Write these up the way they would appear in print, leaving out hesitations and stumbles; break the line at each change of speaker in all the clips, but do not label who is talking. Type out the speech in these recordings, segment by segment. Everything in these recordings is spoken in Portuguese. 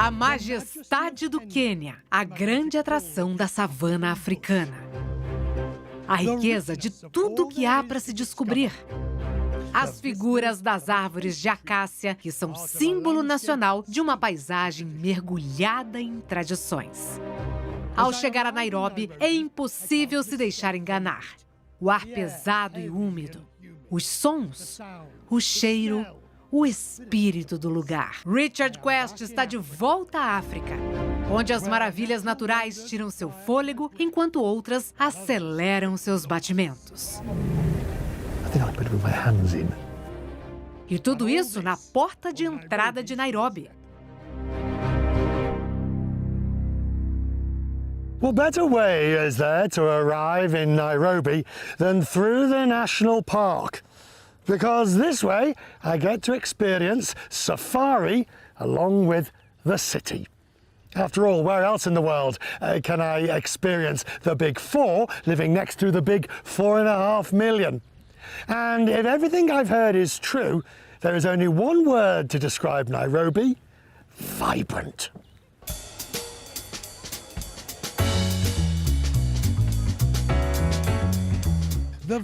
A majestade do Quênia, a grande atração da savana africana. A riqueza de tudo que há para se descobrir. As figuras das árvores de acácia, que são símbolo nacional de uma paisagem mergulhada em tradições. Ao chegar a Nairobi, é impossível se deixar enganar. O ar pesado e úmido, os sons, o cheiro, o espírito do lugar. Richard Quest está de volta à África, onde as maravilhas naturais tiram seu fôlego, enquanto outras aceleram seus batimentos. E tudo isso na porta de entrada de Nairobi.
What better way is there to arrive in Nairobi than through the national park? Because this way I get to experience safari along with the city. After all, where else in the world can I experience the big four living next to the big 4.5 million? And if everything I've heard is true, there is only one word to describe Nairobi: vibrant.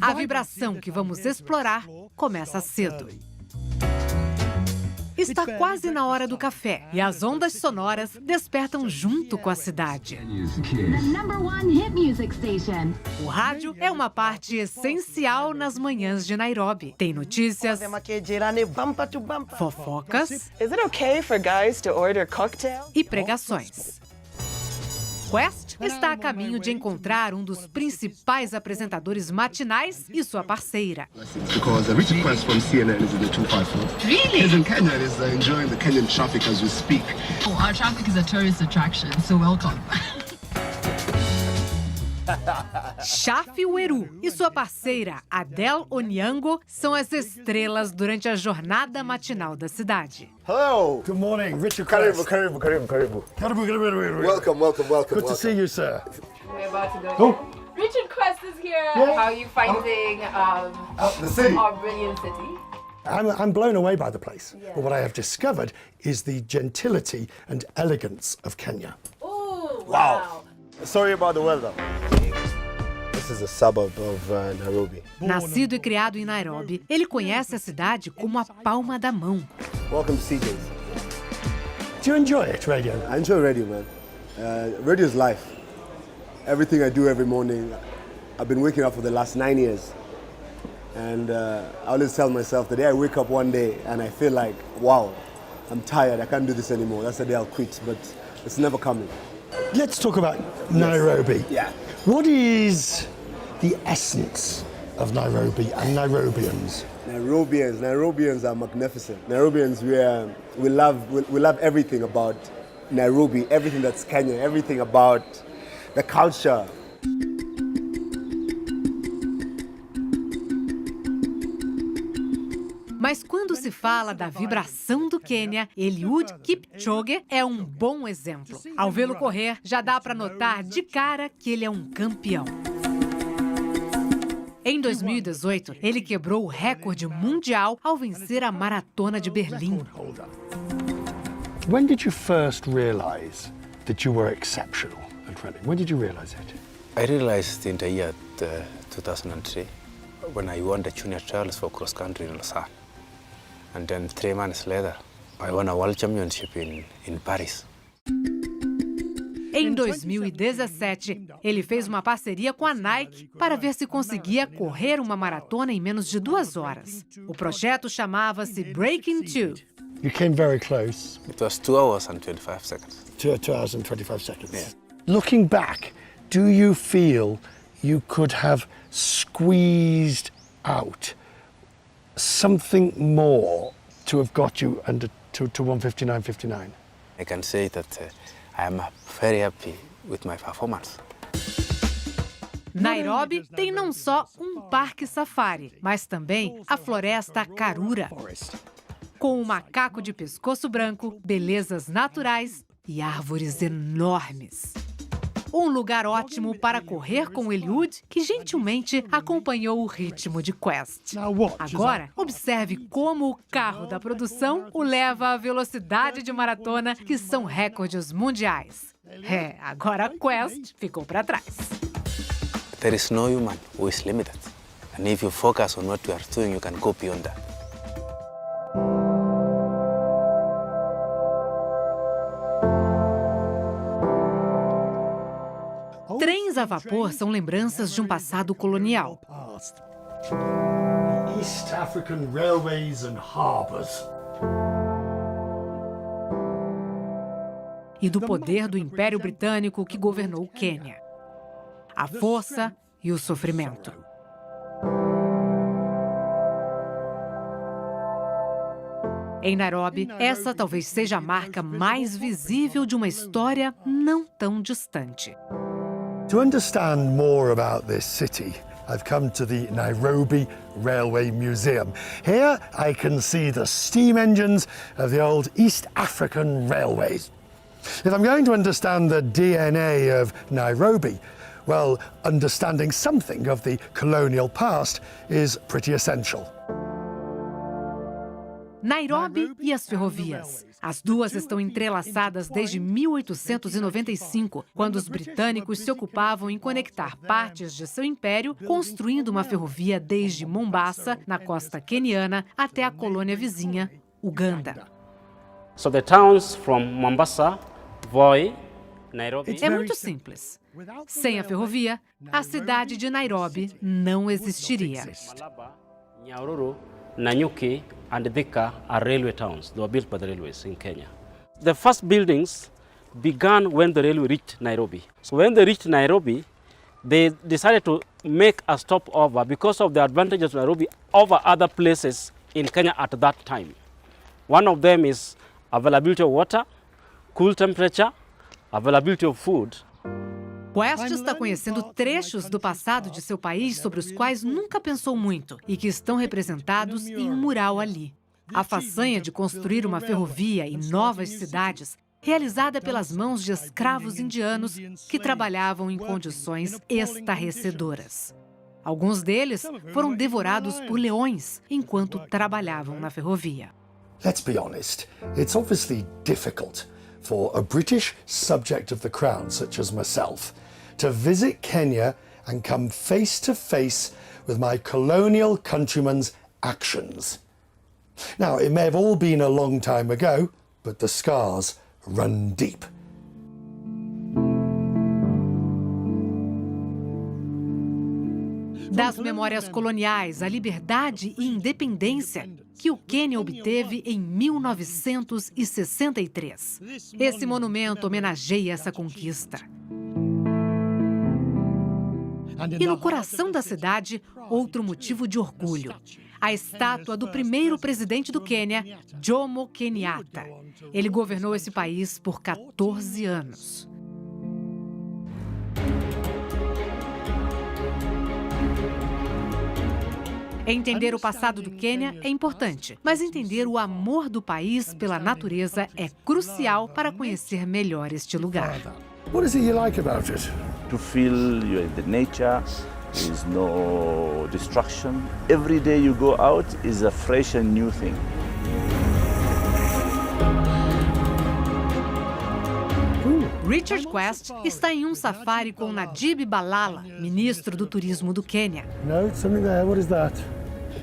A vibração que vamos explorar começa cedo. Está quase na hora do café e as ondas sonoras despertam junto com a cidade. O rádio é uma parte essencial nas manhãs de Nairobi. Tem notícias, fofocas e pregações. Quest está a caminho de encontrar um dos principais apresentadores matinais e sua parceira.
Because Richard Quest from CNN is in the 254.
Really?
He's in Kenya and is enjoying the Kenyan traffic as we speak.
Oh, our traffic is a tourist attraction, so welcome.
Shafi Weru e sua parceira, Adele Onyango, são as estrelas durante a jornada matinal da cidade.
Hello. Good morning, Richard Quest.
Karibu. Welcome.
Good to see you, sir.
We're about to go.
Oh.
Richard Quest is here.
Yeah.
How are you finding
The city.
our brilliant city?
I'm blown away by the place.
Yeah.
But what I have discovered is the gentility and elegance of Kenya.
Oh, wow.
Sorry about the weather. This is a suburb of Nairobi.
Nascido e criado em Nairobi, ele conhece a cidade como a palma da mão.
Welcome to CJ's.
Do you enjoy it, radio?
I enjoy radio, man. Radio is life. Everything I do every morning, I've been waking up for the last 9 years. And I always tell myself the day I wake up one day and I feel like, wow, I'm tired, I can't do this anymore. That's the day I'll quit, but it's never coming.
Let's talk about Nairobi.
Yeah.
What is the essence of Nairobi and Nairobians?
Nairobians are magnificent. Nairobians, we love everything about Nairobi, everything that's Kenya, everything about the culture.
Mas quando se fala da vibração do Quênia, Eliud Kipchoge é um bom exemplo. Ao vê-lo correr, já dá para notar de cara que ele é um campeão. Em 2018, ele quebrou o recorde mundial ao vencer a maratona de Berlim.
When did you first realize that you were exceptional at running? When did you realize it?
I realized in the year 2003 when I won the junior trials for cross country in Lausanne. And then 3 months later, I won a world championship in Paris.
Em 2017, ele fez uma parceria com a Nike para ver se conseguia correr uma maratona em menos de 2 horas. O projeto chamava-se Breaking 2.
You came very close.
It was 2 hours and 25 seconds.
2 hours and 25 seconds.
Yeah.
Looking back, do you feel you could have squeezed out something more to have got you under to 1:59.59?
I can say that I am very happy with my performance.
Nairobi tem não só um parque safari, mas também a floresta Karura, com um macaco de pescoço branco, belezas naturais e árvores enormes. Um lugar ótimo para correr com Eliud, que gentilmente acompanhou o ritmo de Quest. Agora, observe como o carro da produção o leva à velocidade de maratona, que são recordes mundiais. Agora a Quest ficou para trás.
There is no human who is limited. And if you focus on what you are doing, you can go beyond that.
Trens a vapor são lembranças de um passado colonial.
East African railways and harbours.
E do poder do Império Britânico que governou o Quênia. A força e o sofrimento. Em Nairobi, essa talvez seja a marca mais visível de uma história não tão distante.
To understand more about this city, I've come to the Nairobi Railway Museum. Here I can see the steam engines of the old East African railways. If I'm going to understand the DNA of Nairobi, well, understanding something of the colonial past is pretty essential.
Nairobi e as ferrovias. As duas estão entrelaçadas desde 1895, quando os britânicos se ocupavam em conectar partes de seu império, construindo uma ferrovia desde Mombasa, na costa queniana, até a colônia vizinha, Uganda.
So the towns from Mombasa, Voi, Nairobi.
É muito simples. Sem a ferrovia, a cidade de Nairobi não existiria.
Malaba, Nyahururu, Nanyuki, and Thika are railway towns. They were built by the railways in Kenya. The first buildings began when the railway reached Nairobi. So when they reached Nairobi, they decided to make a stopover because of the advantages of Nairobi over other places in Kenya at that time. One of them is availability of water, cool temperature, availability of food.
Quest está conhecendo trechos do passado de seu país sobre os quais nunca pensou muito e que estão representados em um mural ali. A façanha de construir uma ferrovia e novas cidades, realizada pelas mãos de escravos indianos que trabalhavam em condições estarrecedoras. Alguns deles foram devorados por leões enquanto trabalhavam na ferrovia.
Let's be honest, it's obviously difficult for a British subject of the Crown, such as myself, to visit Kenya and come face to face with my colonial countrymen's actions. Now, it may have all been a long time ago, but the scars run deep.
Das memórias coloniais, a liberdade e independência que o Quênia obteve em 1963. Esse monumento homenageia essa conquista. E no coração da cidade, outro motivo de orgulho. A estátua do primeiro presidente do Quênia, Jomo Kenyatta. Ele governou esse país por 14 anos. Entender o passado do Quênia é importante, mas entender o amor do país pela natureza é crucial para conhecer melhor este lugar.
What is it you like about it?
To feel you're in the nature, there is no distraction. Every day you go out is a fresh and new thing.
Richard Quest está em um safari com Najib Balala, ministro do turismo do Quênia.
No, something there. What is that?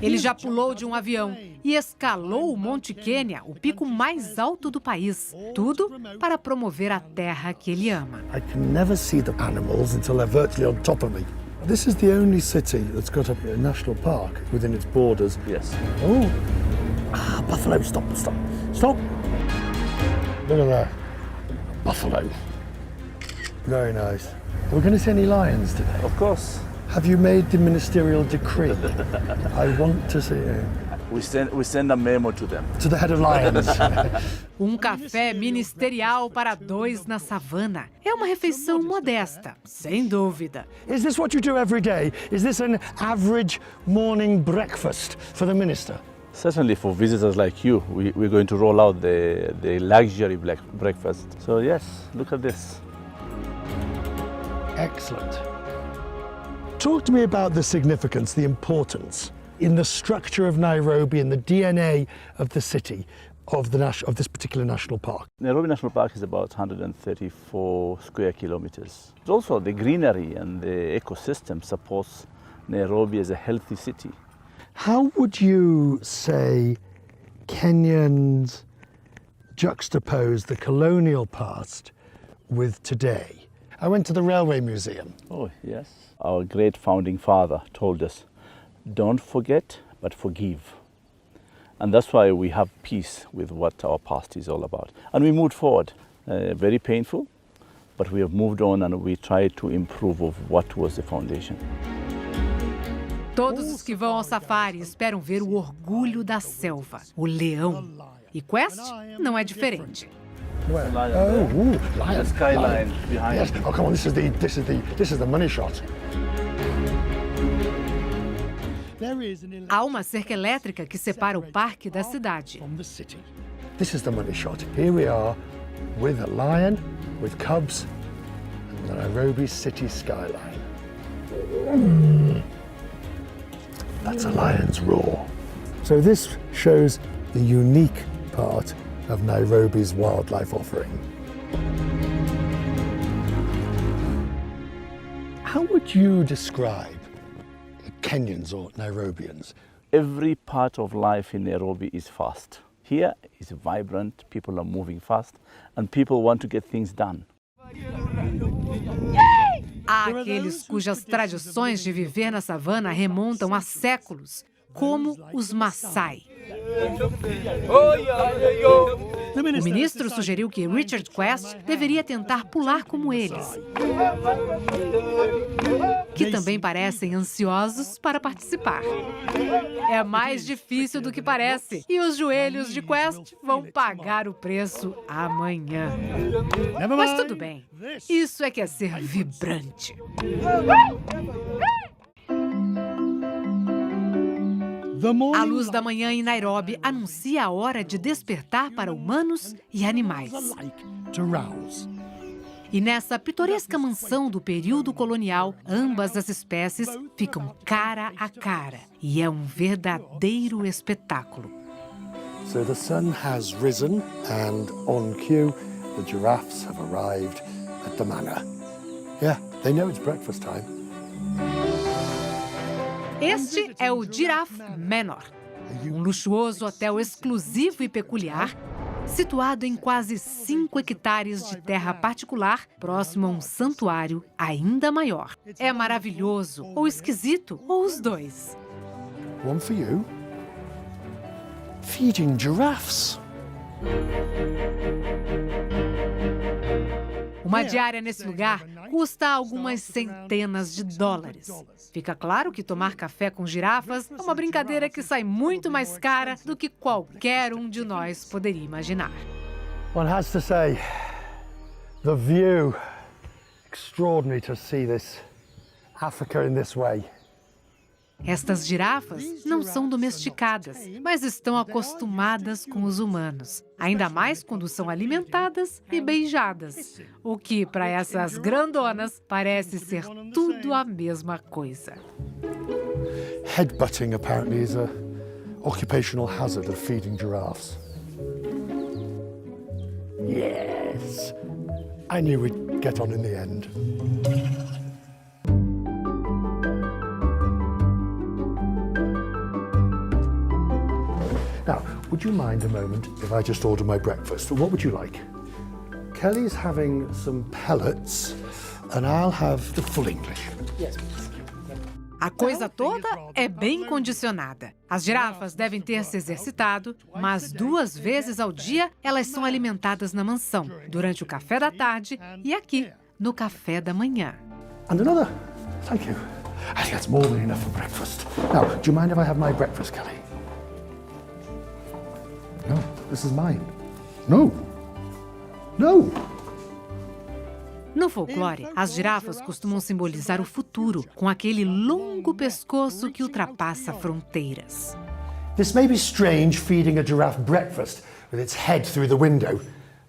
Ele já pulou de um avião e escalou o Monte Quênia, o pico mais alto do país. Tudo para promover a terra que ele ama.
I can never see the animals until they're virtually on top of me. This is the only city that's got a national park within its borders.
Yes.
Oh, buffalo! Stop! Look at that, buffalo. Very nice. Are we going to see any lions today?
Of course.
Have you made the ministerial decree? I want to see it.
We send a memo to them.
To the head of lions.
Café ministerial para dois na savana. É uma refeição modesta, sem dúvida.
Is this what you do every day? Is this an average morning breakfast for the minister?
Certainly for visitors like you, we're going to roll out the luxury breakfast. So yes, look at this.
Excellent. Talk to me about the significance, the importance in the structure of Nairobi and the DNA of the city of this particular national park.
Nairobi National Park is about 134 square kilometers. Also, the greenery and the ecosystem supports Nairobi as a healthy city.
How would you say Kenyans juxtapose the colonial past with today? I went to the Railway Museum.
Oh, yes. Our great founding father told us, don't forget, but forgive. And that's why we have peace with what our past is all about. And we moved forward. Very painful, but we have moved on and we try to improve of what was the foundation.
Todos os que vão ao safari esperam ver o orgulho da selva, o leão. E Quest não é diferente.
Where? Lion.
The skyline behind.
Yes. Oh, come on! This is the money shot.
Há uma cerca elétrica que separa o parque da cidade.
From the city. This is the money shot. Here we are with a lion, with cubs, and the Nairobi city skyline. That's a lion's roar. So this shows the unique part of Nairobi's wildlife offering. How would you describe Kenyans or Nairobians?
Every part of life in Nairobi is fast. Here is vibrant, people are moving fast, and people want to get things done.
Há aqueles cujas tradições de viver na savana remontam a séculos, como os Maasai. O ministro sugeriu que Richard Quest deveria tentar pular como eles, que também parecem ansiosos para participar. É mais difícil do que parece, e os joelhos de Quest vão pagar o preço amanhã. Mas tudo bem, isso é que é ser vibrante. A luz da manhã em Nairobi anuncia a hora de despertar para humanos e animais. E nessa pitoresca mansão do período colonial, ambas as espécies ficam cara a cara. E é um verdadeiro espetáculo.
So the sun has risen and on cue, the giraffes have arrived at the manor. Yeah, they know it's breakfast time.
Este é o Giraffe Manor, um luxuoso hotel exclusivo e peculiar, situado em quase 5 hectares de terra particular, próximo a um santuário ainda maior. É maravilhoso, ou esquisito, ou os dois.
One for you. Feeding giraffes.
Uma diária nesse lugar custa algumas centenas de dólares. Fica claro que tomar café com girafas é uma brincadeira que sai muito mais cara do que qualquer um de nós poderia imaginar.
One has to say, the view, extraordinary to see this Africa in this way.
Estas girafas não são domesticadas, mas estão acostumadas com os humanos. Ainda mais quando são alimentadas e beijadas. O que, para essas grandonas, parece ser tudo a mesma coisa.
Headbutting apparently is an occupational hazard of feeding giraffes. Yes! I knew we'd get on in the end. Now, would you mind a moment if I just order my breakfast? What would you like? Kelly's having some pellets and I'll have the full English.
Yes, please. A coisa toda é bem condicionada. As girafas devem ter se exercitado, mas 2 vezes ao dia elas são alimentadas na mansão, durante o café da tarde e aqui, no café da manhã.
And another. Thank you. I think that's more than enough for breakfast. Now, do you mind if I have my breakfast, Kelly? No, this is mine. No. No.
No folclore, as girafas costumam simbolizar o futuro, com aquele longo pescoço que ultrapassa fronteiras.
This may be strange feeding a giraffe breakfast with its head through the window,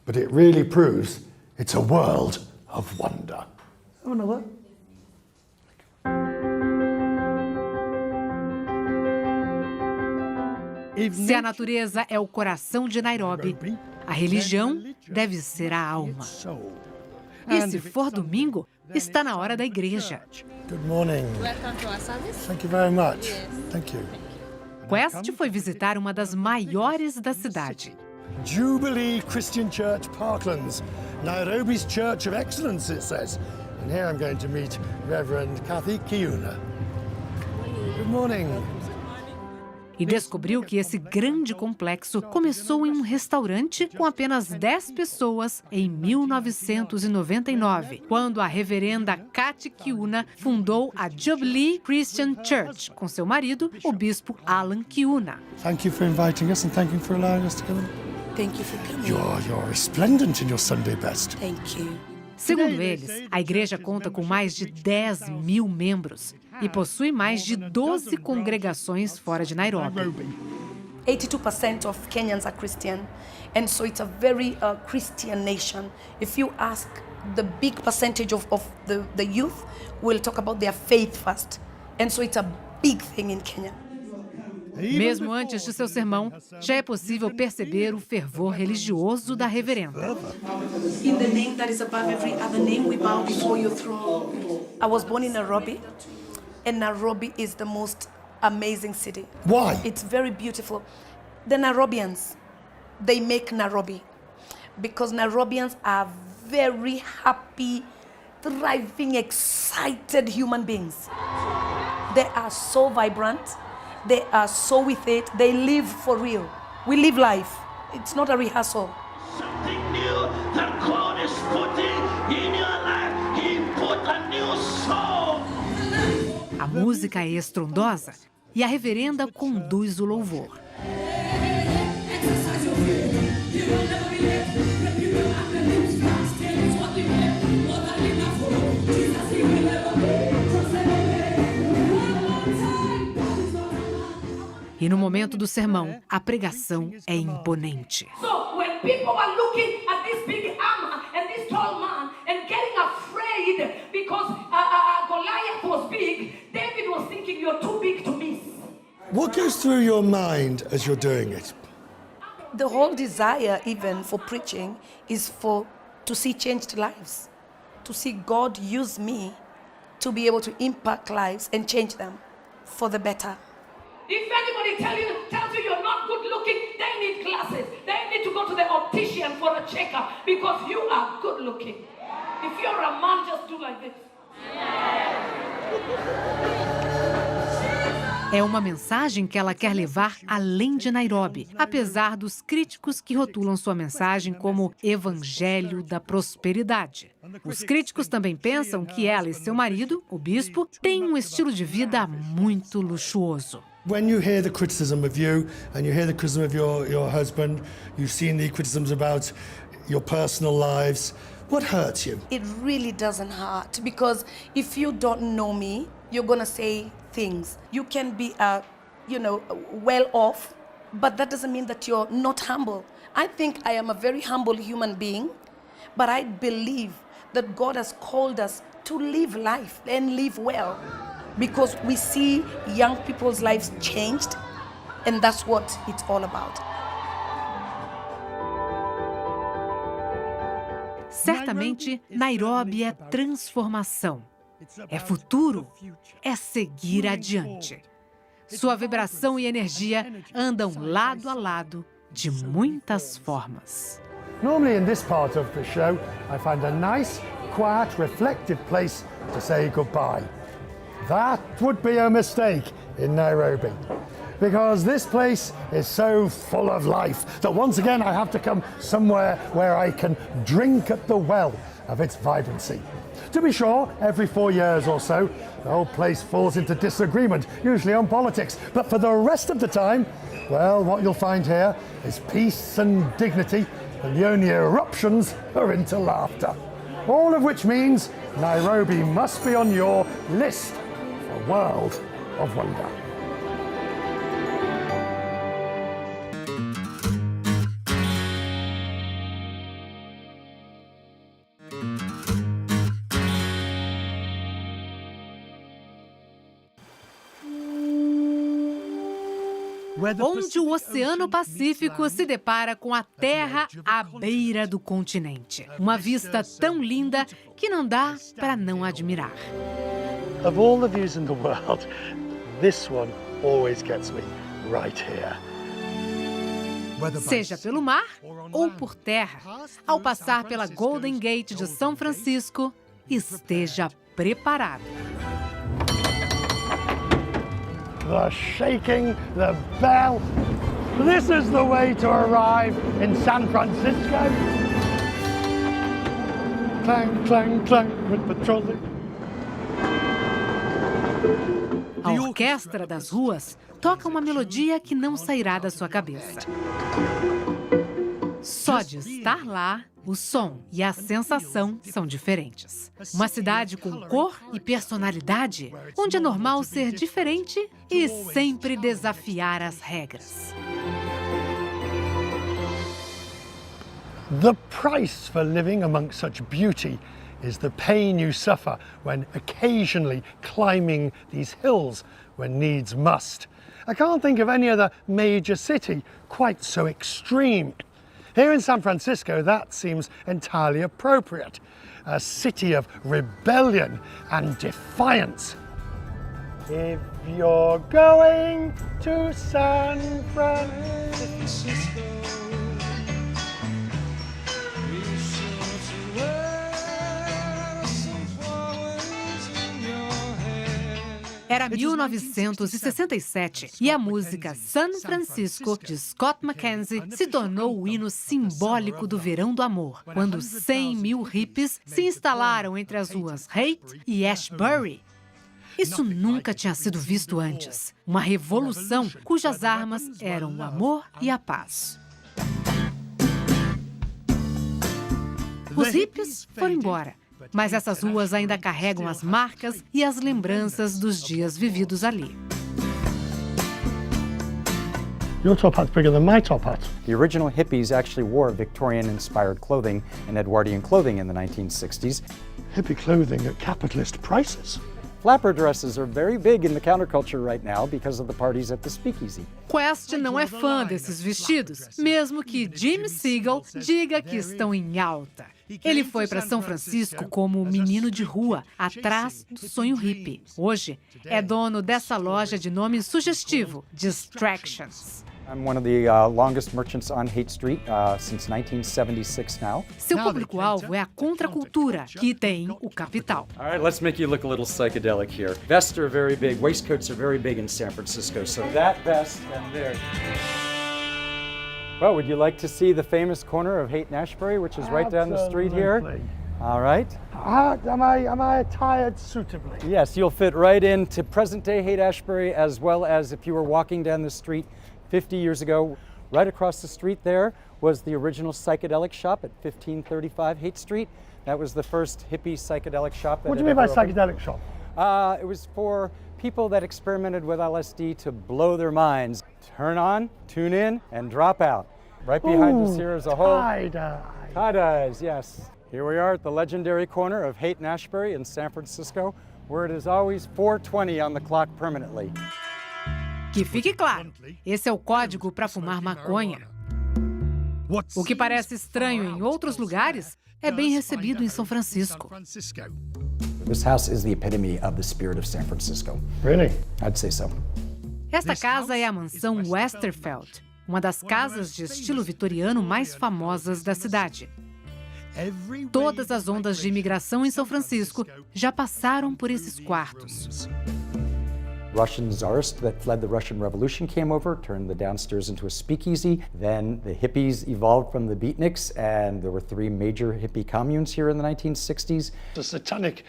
but it really proves it's a world of wonder. Have another.
Se a natureza é o coração de Nairobi, a religião deve ser a alma. E se for domingo, está na hora da igreja.
Good morning.
Welcome to our service.
Thank you very much. Thank you.
Quest foi visitar uma das maiores da cidade.
Jubilee Christian Church Parklands, Nairobi's Church of Excellence, it says. And here I'm going to meet Reverend Kathy Kiuna. Good morning.
E descobriu que esse grande complexo começou em um restaurante com apenas 10 pessoas em 1999, quando a reverenda Kathy Kiuna fundou a Jubilee Christian Church com seu marido, o bispo Alan Kiuna.
Thank you for inviting us and thank you for allowing us to come in.
Thank you for coming.
You're resplendent in your Sunday best.
Thank you.
Segundo eles, a igreja conta com mais de 10 mil membros e possui mais de 12 congregações fora de Nairobi.
82% of Kenyans are Christian, and so it's a very Christian nation. If you ask the big percentage of the youth, will talk about their faith first. And so it's a big thing in Kenya.
Mesmo antes de seu sermão, já é possível perceber o fervor religioso da reverenda.
In the name that is above every other name, we bow before your throne. I was born in Nairobi, and Nairobi is the most amazing city.
Why?
It's very beautiful. The Nairobians, they make Nairobi because Nairobians are very happy, thriving, excited human beings. They are so vibrant. They are so with it. They live for real. We live life. It's not a rehearsal.
Something new that God is putting in your life. He put a new song.
A música é estrondosa e a reverenda conduz o louvor. E no momento do sermão, a pregação é imponente.
So when people are looking at this big armor and this tall man and getting afraid because Goliath was big, David was thinking, you're too big to miss.
What goes through your mind as you're doing it?
The whole desire, even for preaching, is to see changed lives, to see God use me to be able to impact lives and change them for the better.
If anybody tells you you're not good looking, they need glasses. They need to go to the optician for a checkup because you are good looking. If you're a man, just do like this.
É uma mensagem que ela quer levar além de Nairobi, apesar dos críticos que rotulam sua mensagem como Evangelho da Prosperidade. Os críticos também pensam que ela e seu marido, o bispo, têm um estilo de vida muito luxuoso.
When you hear the criticism of you and you hear the criticism of your husband, you've seen the criticisms about your personal lives, what hurts you?
It really doesn't hurt because if you don't know me, you're going to say things. You can be, well off, but that doesn't mean that you're not humble. I think I am a very humble human being, but I believe that God has called us to live life and live well. Because we see young people's lives changed, and that's what it's all about.
Certamente, Nairobi é transformação, é futuro, é seguir adiante. Sua vibração e energia andam lado a lado de muitas formas.
Normally in this part of the show, I find a nice, quiet, reflective place to say goodbye. That would be a mistake in Nairobi, because this place is so full of life that once again I have to come somewhere where I can drink at the well of its vibrancy. To be sure, every 4 years or so, the whole place falls into disagreement, usually on politics, but for the rest of the time, well, what you'll find here is peace and dignity, and the only eruptions are into laughter. All of which means Nairobi must be on your list. A world of wonder.
onde o Oceano Pacífico se depara com a terra à beira do continente. Uma vista tão linda que não dá para não admirar.
Of all the views in the world, this one always gets me right here.
Seja pelo mar ou por terra, ao passar pela Golden Gate de São Francisco, esteja preparado.
The shaking, the bell. This is the way to arrive in San Francisco. Clang, clang, clang with patrolling.
A orquestra das ruas toca uma melodia que não sairá da sua cabeça. Só de estar lá, o som e a sensação são diferentes. Uma cidade com cor e personalidade, onde é normal ser diferente e sempre desafiar as regras.
The price for living amongst such beauty is the pain you suffer when occasionally climbing these hills when needs must. I can't think of any other major city quite so extreme. Here in San Francisco, that seems entirely appropriate. A city of rebellion and defiance. If you're going to San Francisco,
Era 1967 e a música San Francisco, de Scott McKenzie, se tornou o hino simbólico do verão do amor, quando 100 mil hippies se instalaram entre as ruas Haight e Ashbury. Isso nunca tinha sido visto antes. Uma revolução cujas armas eram o amor e a paz. Os hippies foram embora. Mas essas ruas ainda carregam as marcas e as lembranças dos dias vividos ali.
your top hat's bigger than my top hat.
The original hippies actually wore Victorian-inspired clothing and Edwardian clothing in the 1960s.
Hippie clothing at capitalist prices.
Flapper dresses are very big in the counterculture right now because of the parties at the speakeasy.
Quest não é fã desses vestidos, mesmo que Jim Siegel diga que estão em alta. Ele foi para São Francisco como menino de rua, atrás do sonho hippie. Hoje, é dono dessa loja de nome sugestivo, Distractions.
I'm one of the longest merchants on Haight Street since 1976 now.
Seu público-alvo é a Counterculture, que tem o capital.
All right, let's make you look a little psychedelic here. Vests are very big, waistcoats are very big in San Francisco, so that vest and there. Well, would you like to see the famous corner of Haight and Ashbury, which is right down the street here? All right.
Am I attired suitably?
Yes, you'll fit right into present-day Haight-Ashbury, as well as if you were walking down the street 50 years ago. Right across the street there was the original psychedelic shop at 1535 Haight Street. That was the first hippie psychedelic shop.
What do you mean by psychedelic shop?
It was for people that experimented with LSD to blow their minds. Turn on, tune in, and drop out. Right behind us here is a whole...
Tie-dye.
Tie-dyes, yes. Here we are at the legendary corner of Haight and Ashbury in San Francisco, where it is always 4:20 on the clock permanently.
Que fique claro, esse é o código para fumar maconha. O que parece estranho em outros lugares é bem recebido em São Francisco.
This house is the epitome of the spirit of San Francisco.
Really?
I'd say so.
Esta casa é a mansão Westerfeld, uma das casas de estilo vitoriano mais famosas da cidade. Todas as ondas de imigração em São Francisco já passaram por esses quartos.
Russian czarist that fled the Russian Revolution came over, turned the downstairs into a speakeasy. Then the hippies evolved from the beatniks, and there were 3 major hippie communes here in the 1960s.
The satanic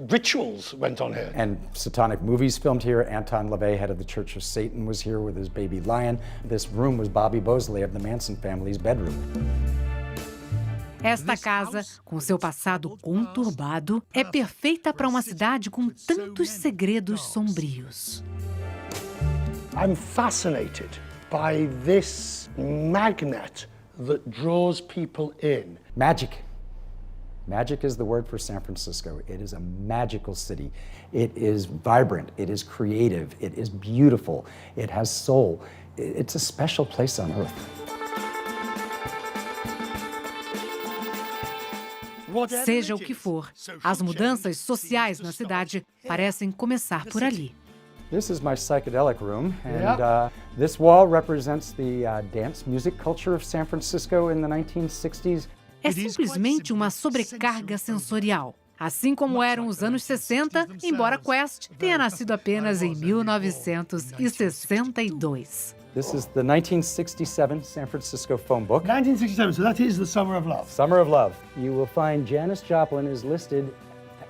rituals went on here.
And satanic movies filmed here. Anton LaVey, head of the Church of Satan, was here with his baby lion. This room was Bobby Bosley of the Manson family's bedroom.
Esta casa, com seu passado conturbado, é perfeita para uma cidade com tantos segredos sombrios.
I'm fascinated by this magnet that draws people in.
Magic. Magic is the word for San Francisco. It is a magical city. It is vibrant, it is creative, it is beautiful, it has soul. It's a special place on earth.
Seja o que for, as mudanças sociais na cidade parecem começar por ali.
This is my psychedelic room, and this wall represents the dance music culture of San Francisco in the 1960s.
É simplesmente uma sobrecarga sensorial. Assim como eram os anos 60, embora Quest tenha nascido apenas em 1962.
This is the 1967 San Francisco phone book.
1967, so that is the Summer of Love.
Summer of Love. You will find Janis Joplin is listed.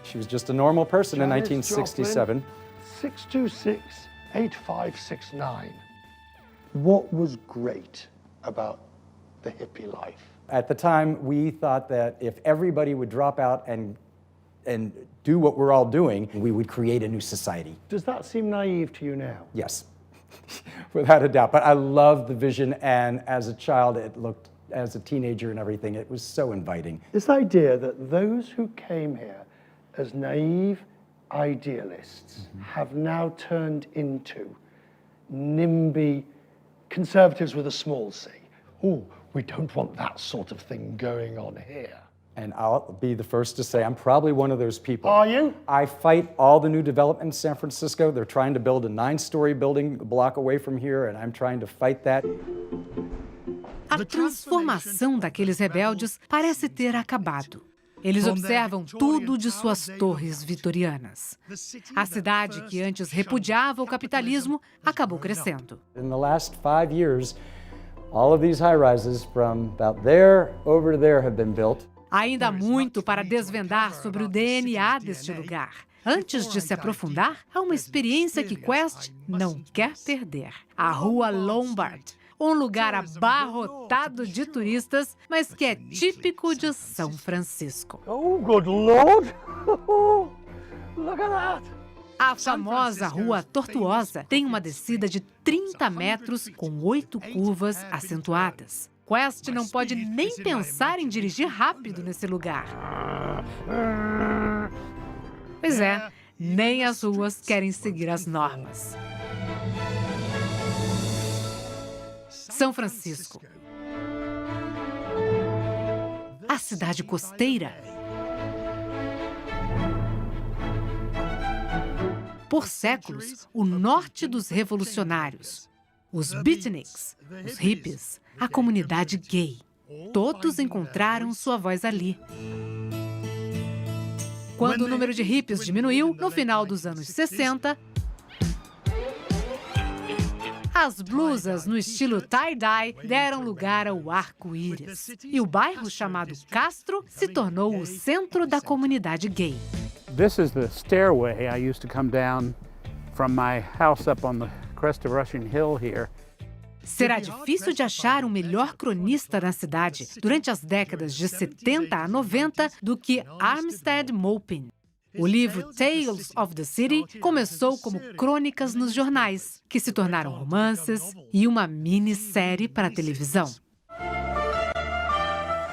She was just a normal person in 1967.
626-8569. What was great about the hippie life?
At the time, we thought that if everybody would drop out and do what we're all doing, we would create a new society.
Does that seem naive to you now?
Yes, without a doubt. But I loved the vision, and as a child, it looked, as a teenager and everything, it was so inviting.
This idea that those who came here as naive idealists have now turned into NIMBY conservatives with a small c. Oh, we don't want that sort of thing going on here.
And I'll be the first to say I'm probably one of those people.
Are you?
I fight all the new development in San Francisco. They're trying to build a 9-story building a block away from here, and I'm trying to fight that.
A transformação daqueles rebeldes parece ter acabado. Eles observam tudo de suas torres vitorianas. A cidade que antes repudiava o capitalismo acabou crescendo.
In the last 5 years, all of these high-rises from about there over to there have been built.
Ainda há muito para desvendar sobre o DNA deste lugar. Antes de se aprofundar, há uma experiência que Quest não quer perder. A Rua Lombard, um lugar abarrotado de turistas, mas que é típico de São Francisco.
Oh, good Lord! Look at that!
A famosa Rua Tortuosa tem uma descida de 30 metros com 8 curvas acentuadas. Quest não pode nem pensar em dirigir rápido nesse lugar. Pois é, nem as ruas querem seguir as normas. São Francisco. A cidade costeira. Por séculos, o norte dos revolucionários. Os beatniks, os hippies, a comunidade gay. Todos encontraram sua voz ali. Quando o número de hippies diminuiu, no final dos anos 60, as blusas no estilo tie-dye deram lugar ao arco-íris. E o bairro chamado Castro se tornou o centro da comunidade gay.
This is the stairway I used to come down from my house up on the crest of Russian Hill here.
Será difícil de achar um melhor cronista na cidade durante as décadas de 70 a 90 do que Armistead Maupin. O livro Tales of the City começou como crônicas nos jornais, que se tornaram romances e uma minissérie para a televisão.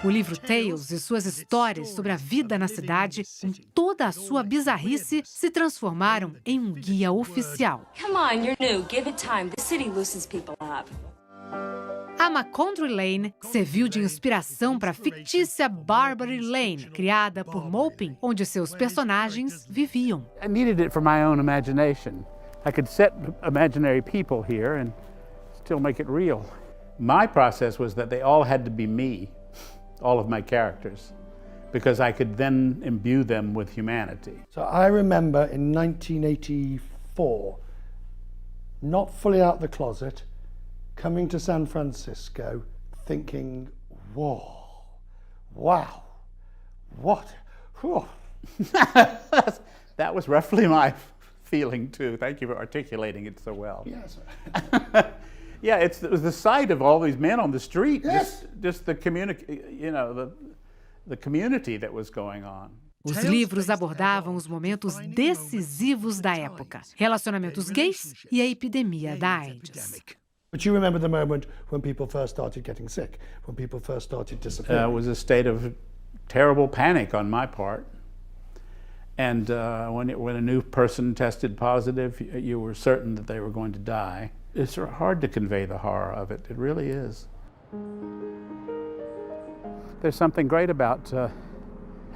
O livro Tales e suas histórias sobre a vida na cidade, com toda a sua bizarrice, se transformaram em um guia oficial.
Come on, you're new. Give it time. The city loosens people up.
A Macondry Lane serviu de inspiração para a fictícia Barbary Lane, criada por Maupin, onde seus personagens viviam.
I needed it for my own imagination. I could set imaginary people here and still make it real. My process was that they all had to be me. All of my characters, because I could then imbue them with humanity.
So I remember in 1984, not fully out the closet, coming to San Francisco, thinking, whoa, wow, what? Whew.
That was roughly my feeling too. Thank you for articulating it so well.
Yes.
Yeah, it was the sight of all these men on the street,
Yes.
just the community, you know, the community that was going on.
Os livros abordavam os momentos decisivos da época, relacionamentos gays e a epidemia da AIDS.
But you remember the moment when people first started getting sick, when people first started disappearing.
It was a state of terrible panic on my part. And when a new person tested positive, you were certain that they were going to die. It's hard to convey the horror of it. It really is. There's something great about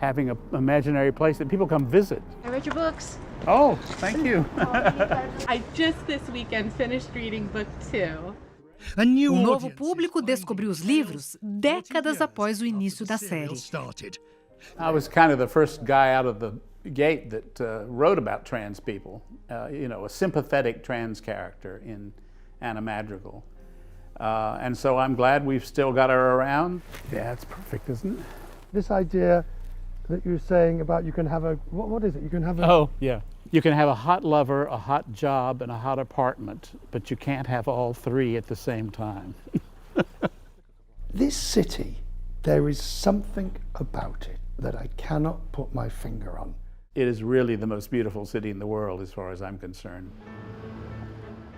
having an imaginary place that people come visit.
I read your books.
Oh, thank you.
I just this weekend finished reading book 2.
O novo público descobriu os livros décadas após o início da série.
I was kind of the first guy out of the gate that wrote about trans people, you know, a sympathetic trans character in Anna Madrigal. And so I'm glad we've still got her around. Yeah, it's perfect, isn't it?
This idea that you're saying about you can have a, what is it? You can have a...
Oh, yeah. You can have a hot lover, a hot job, and a hot apartment, but you can't have all three at the same time.
This city, there is something about it that I cannot put my finger on.
It is really the most beautiful city in the world as far as I'm concerned.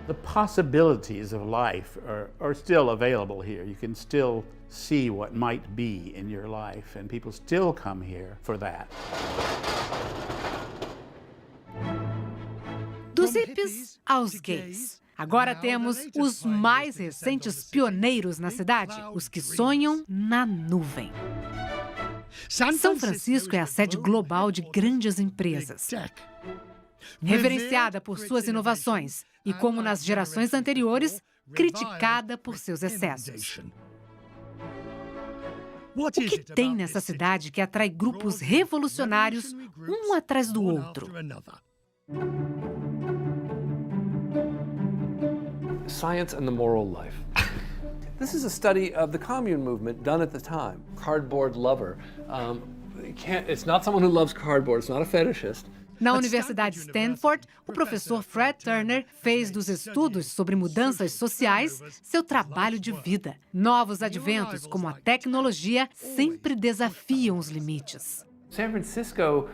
The possibilities of life are still available here. You can still see what might be in your life, and people still come here for that.
Dos hippies aos gays. Agora temos os mais recentes pioneiros na cidade, os que sonham na nuvem. São Francisco é a sede global de grandes empresas. Reverenciada por suas inovações e, como nas gerações anteriores, criticada por seus excessos. O que tem nessa cidade que atrai grupos revolucionários um atrás do outro?
Science and the moral life. This is a study of the commune movement done at the time. Cardboard lover. It's not someone who loves cardboard, it's not a fetishist.
Na Universidade Stanford, o professor Fred Turner fez dos estudos sobre mudanças sociais seu trabalho de vida. Novos adventos, como a tecnologia, sempre desafiam os limites.
San Francisco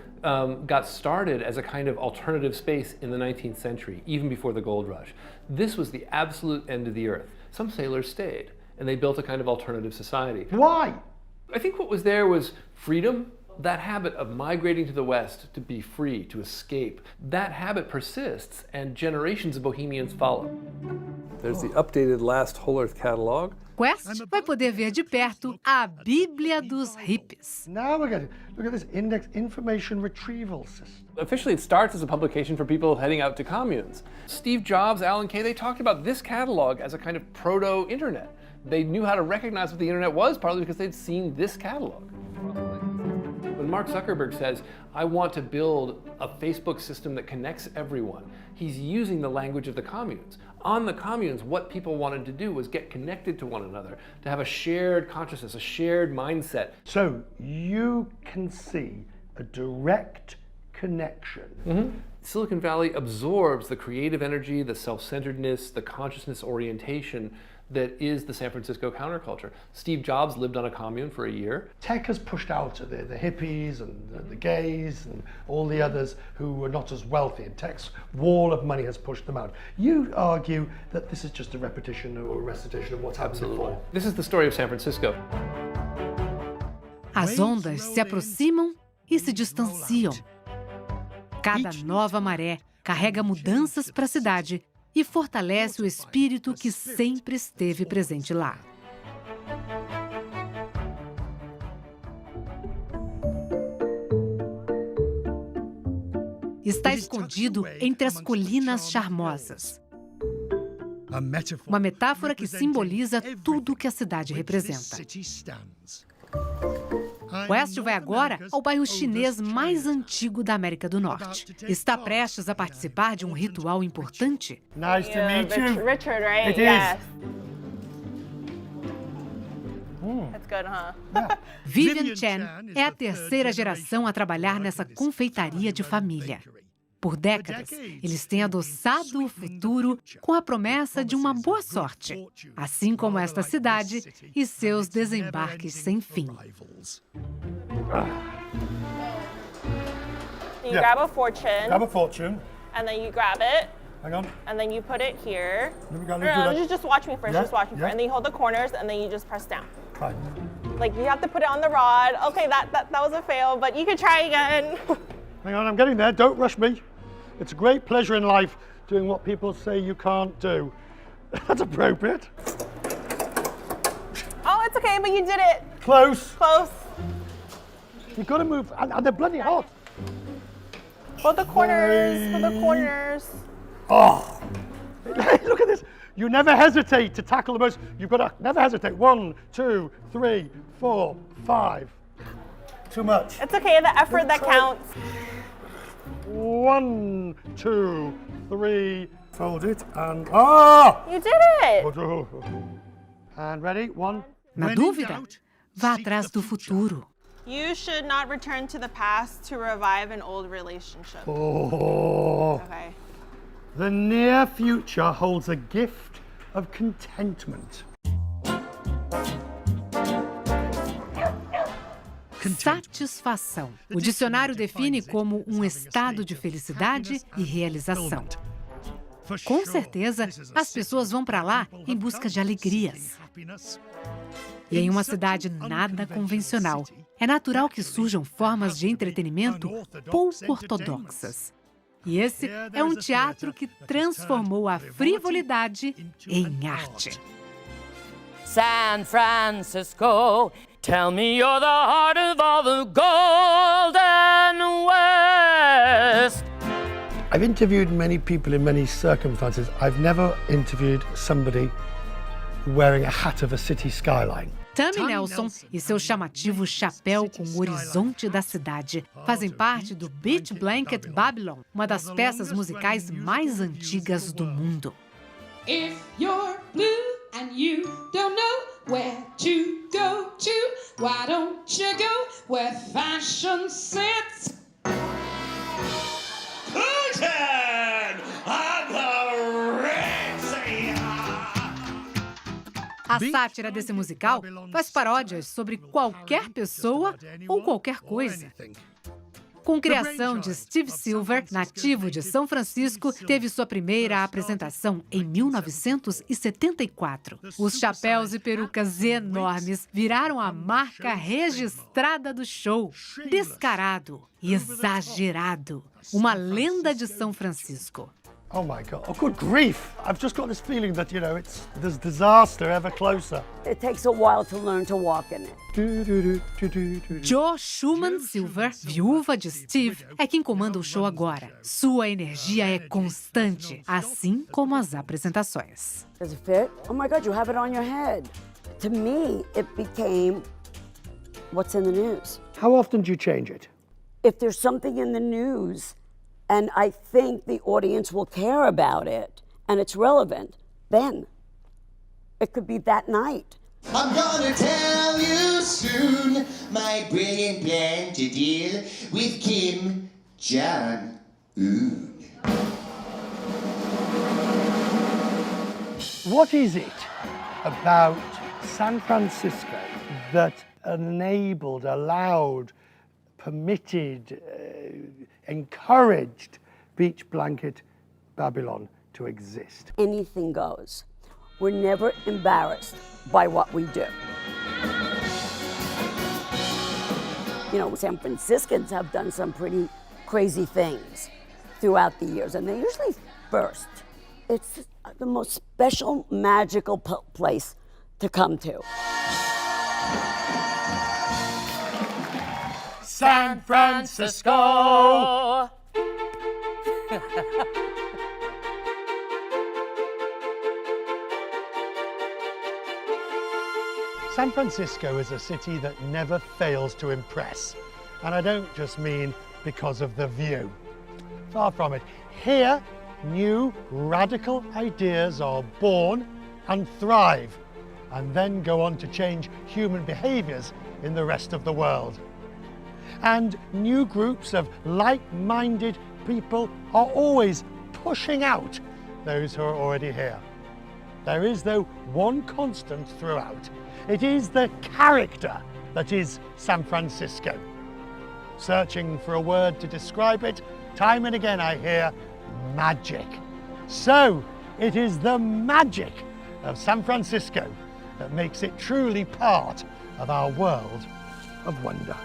got started as a kind of alternative space in the 19th century, even before the gold rush. This was the absolute end of the earth. Some sailors stayed, and they built a kind of alternative society.
Why?
I think what was there was freedom. That habit of migrating to the West to be free, to escape, that habit persists, and generations of Bohemians follow. There's the updated last Whole Earth catalog.
Quest vai poder ver de perto a Bíblia dos hippies.
Now we're going to look at this index information retrieval system.
Officially, it starts as a publication for people heading out to communes. Steve Jobs, Alan Kay, they talked about this catalog as a kind of proto-internet. They knew how to recognize what the internet was, partly because they'd seen this catalog. When Mark Zuckerberg says, I want to build a Facebook system that connects everyone, he's using the language of the communes. On the communes, what people wanted to do was get connected to one another, to have a shared consciousness, a shared mindset.
So you can see a direct connection.
Mm-hmm. Silicon Valley absorbs the creative energy, the self-centeredness, the consciousness orientation that is the San Francisco counterculture. Steve Jobs lived on a commune for a year.
Tech has pushed out the hippies and the gays and all the others who were not as wealthy, and tech's wall of money has pushed them out. You argue that this is just a repetition or a recitation of what's happened before.
This is the story of San Francisco.
As ondas se aproximam e se distanciam. Cada nova maré carrega mudanças para a cidade e fortalece o espírito que sempre esteve presente lá. Está escondido entre as colinas charmosas. Uma metáfora que simboliza tudo que a cidade representa. West vai agora ao bairro chinês mais antigo da América do Norte. Está prestes a participar de um ritual importante.
Nice to meet you.
Richard, right?
It
yes.
is.
That's good, huh?
Vivian Chen é a terceira geração a trabalhar nessa confeitaria de família. Por décadas, eles têm adoçado o futuro com a promessa de uma boa sorte, assim como esta cidade e seus desembarques sem fim.
You grab a fortune.
Grab a fortune.
And then you grab it.
Hang on.
And then you put it here.
No,
just watch me first.
Yeah,
Just watch me
yeah.
first. And then you hold the corners, and then you just press down.
Fine.
Like you have to put it on the rod. Okay, that was a fail, but you could try again.
Hang on, I'm getting there. Don't rush me. It's a great pleasure in life doing what people say you can't do. That's appropriate.
Oh, it's okay, but you did it.
Close.
Close.
You've got to move, and they're bloody hot.
For the corners, for the corners.
Oh, look at this. You never hesitate to tackle the most. You've got to never hesitate. 1, 2, 3, 4, 5. Too much.
It's okay, the effort that counts.
1, 2, 3. Fold it and
You did it.
And ready? 1.
Na dúvida, vá atrás do futuro.
You should not return to the past to revive an old relationship.
Oh.
Okay.
The near future holds a gift of contentment.
Satisfação. O dicionário define como um estado de felicidade e realização. Com certeza, as pessoas vão para lá em busca de alegrias. E em uma cidade nada convencional, é natural que surjam formas de entretenimento pouco ortodoxas. E esse é um teatro que transformou a frivolidade em arte.
San Francisco, tell me you're the heart of all the golden West.
I've interviewed many people in many circumstances. I've never interviewed somebody wearing a hat of a city skyline.
Tammy Nelson e seu chamativo chapéu com o horizonte da cidade fazem parte do Beach Blanket Babylon, uma das peças musicais mais antigas do mundo.
If you're blue and you don't know where to go to, why don't you go where fashion sits?
A sátira desse musical faz paródias sobre qualquer pessoa ou qualquer coisa. Com criação de Steve Silver, nativo de São Francisco, teve sua primeira apresentação em 1974. Os chapéus e perucas enormes viraram a marca registrada do show. Descarado, exagerado, uma lenda de São Francisco.
Oh my God, oh good grief. I've just got this feeling that, there's disaster ever closer.
It takes a while to learn to walk in it.
Jo Schumann Silver, viúva de Steve, é quem comanda o show agora. Sua energia é constante, assim como as apresentações.
Does it fit? Oh my God, you have it on your head. To me, it became what's in the news.
How often do you change it?
If there's something in the news, and I think the audience will care about it, and it's relevant, then it could be that night.
I'm gonna tell you soon my brilliant plan to deal with Kim Jong-un.
What is it about San Francisco that enabled, allowed, permitted, encouraged Beach Blanket Babylon to exist?
Anything goes. We're never embarrassed by what we do. San Franciscans have done some pretty crazy things throughout the years, and they usually burst. It's the most special, magical place to come to.
San Francisco.
San Francisco is a city that never fails to impress. And I don't just mean because of the view. Far from it. Here, new radical ideas are born and thrive, and then go on to change human behaviors in the rest of the world. And new groups of like-minded people are always pushing out those who are already here. There is, though, one constant throughout. It is the character that is San Francisco. Searching for a word to describe it, time and again I hear magic. So it is the magic of San Francisco that makes it truly part of our world of wonder.